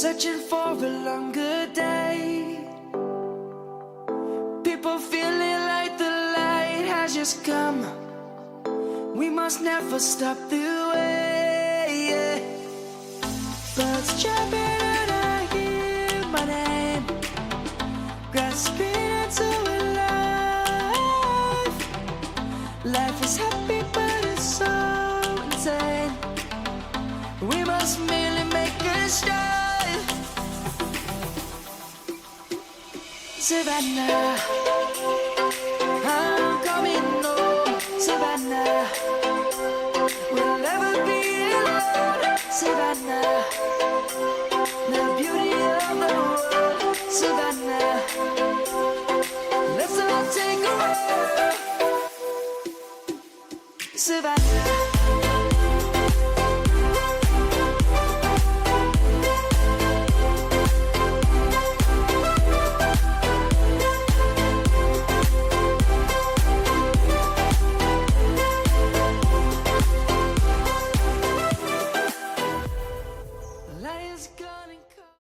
searching for a longer day. People feeling like the light has just come. We must never stop the way. Birds chirping and I hear my name, grasping into a life. Life is happy but it's so insane. We must merely make a start. Savannah,